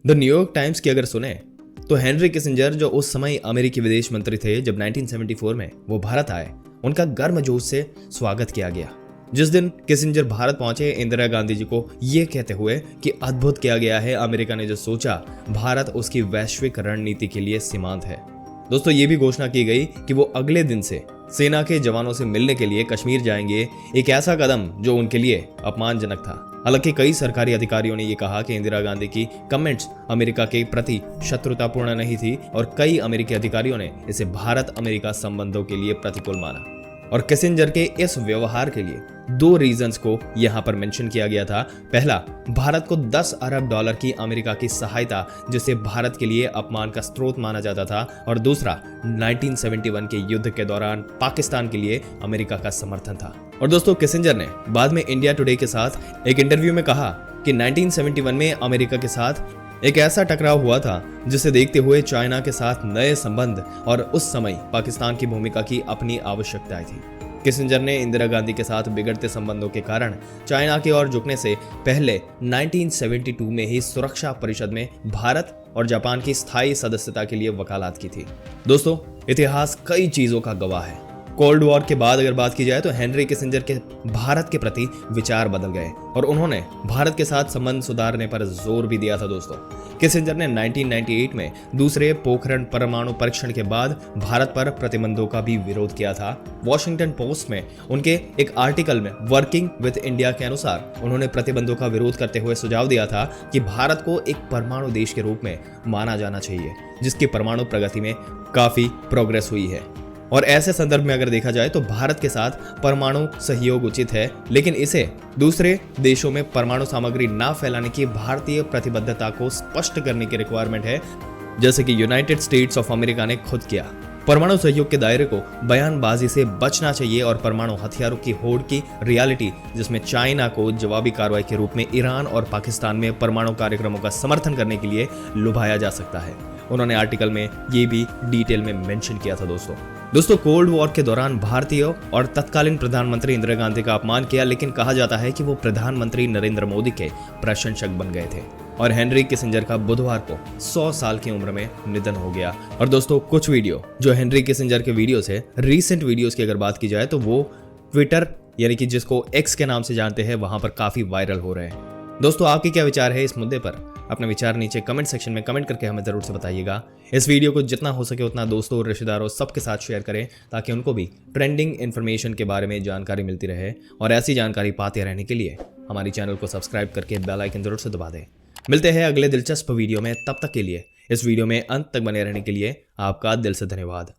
The New York times की अगर सुने तो हेनरी किसिंजर जो उस समय अमेरिकी विदेश मंत्री थे जब 1974 में वो भारत आए, उनका गर्मजोश से स्वागत किया गया। जिस दिन किसिंजर भारत पहुंचे, इंदिरा गांधी जी को ये कहते हुए कि अद्भुत किया गया है, अमेरिका ने जो सोचा भारत उसकी वैश्विक रणनीति के लिए सीमांत है। दोस्तों ये भी घोषणा की गई कि वो अगले दिन से सेना के जवानों से मिलने के लिए कश्मीर जाएंगे, एक ऐसा कदम जो उनके लिए अपमानजनक था। हालांकि कई सरकारी अधिकारियों ने यह कहा कि इंदिरा गांधी की कमेंट्स अमेरिका के प्रति शत्रुतापूर्ण नहीं थी और कई अमेरिकी अधिकारियों ने इसे भारत अमेरिका संबंधों के लिए प्रतिकूल माना। और किसिंजर के इस व्यवहार के लिए दो रीजंस को यहां पर मेंशन किया गया था। पहला, भारत को 10 अरब डॉलर की अमेरिका की सहायता, जिसे भारत के लिए अपमान का स्रोत माना जाता था, और दूसरा 1971 के युद्ध के दौरान पाकिस्तान के लिए अमेरिका का समर्थन था। और दोस्तों किसिंजर ने बाद में इंडिया टुडे के साथ एक इंटरव्यू में कहा कि 1971 में अमेरिका के साथ एक ऐसा टकराव हुआ था जिसे देखते हुए चाइना के साथ नए संबंध और उस समय पाकिस्तान की भूमिका की अपनी आवश्यकताएं थी। किसिंजर ने इंदिरा गांधी के साथ बिगड़ते संबंधों के कारण चाइना की ओर झुकने से पहले 1972 में ही सुरक्षा परिषद में भारत और जापान की स्थायी सदस्यता के लिए वकालत की थी। दोस्तों इतिहास कई चीजों का गवाह है। कोल्ड वॉर के बाद अगर बात की जाए तो हेनरी किसिंजर के भारत के प्रति विचार बदल गए और उन्होंने भारत के साथ संबंध सुधारने पर जोर भी दिया था। दोस्तों किसिंजर ने 1998 में दूसरे पोखरण परमाणु परीक्षण के बाद भारत पर प्रतिबंधों का भी विरोध किया था। वॉशिंगटन पोस्ट में उनके एक आर्टिकल में वर्किंग विद इंडिया के अनुसार उन्होंने प्रतिबंधों का विरोध करते हुए सुझाव दिया था कि भारत को एक परमाणु देश के रूप में माना जाना चाहिए, जिसकी परमाणु प्रगति में काफी प्रोग्रेस हुई है। और ऐसे संदर्भ में अगर देखा जाए तो भारत के साथ परमाणु सहयोग उचित है, लेकिन इसे दूसरे देशों में परमाणु सामग्री ना फैलाने की भारतीय प्रतिबद्धता को स्पष्ट करने की रिक्वायरमेंट है, जैसे कि यूनाइटेड स्टेट्स ऑफ अमेरिका ने खुद किया। परमाणु सहयोग के दायरे को बयानबाजी से बचना चाहिए और परमाणु हथियारों की होड़ की रियलिटी, जिसमें चाइना को जवाबी कार्रवाई के रूप में ईरान और पाकिस्तान में परमाणु कार्यक्रमों का समर्थन करने के लिए लुभाया जा सकता है। उन्होंने आर्टिकल में ये भी डिटेल में मेंशन किया था। दोस्तों कोल्ड वॉर के दौरान भारतीय और तत्कालीन प्रधानमंत्री इंदिरा गांधी का अपमान किया, लेकिन कहा जाता है कि वो प्रधानमंत्री नरेंद्र मोदी के प्रशंसक बन गए थे। और हेनरी किसिंजर का बुधवार को 100 साल की उम्र में निधन हो गया। और दोस्तों कुछ वीडियो जो हेनरी किसिंजर के वीडियोस है, रीसेंट वीडियोस की अगर बात की जाए तो वो ट्विटर यानी कि जिसको एक्स के नाम से जानते हैं, वहां पर काफी वायरल हो रहे हैं। दोस्तों आपके क्या विचार है इस मुद्दे पर? अपने विचार नीचे कमेंट सेक्शन में कमेंट करके हमें जरूर से बताइएगा। इस वीडियो को जितना हो सके उतना दोस्तों और रिश्तेदारों सबके साथ शेयर करें, ताकि उनको भी ट्रेंडिंग इन्फॉर्मेशन के बारे में जानकारी मिलती रहे। और ऐसी जानकारी पाते रहने के लिए हमारी चैनल को सब्सक्राइब करके बेल आइकन जरूर से दबा दें। मिलते हैं अगले दिलचस्प वीडियो में, तब तक के लिए इस वीडियो में अंत तक बने रहने के लिए आपका दिल से धन्यवाद।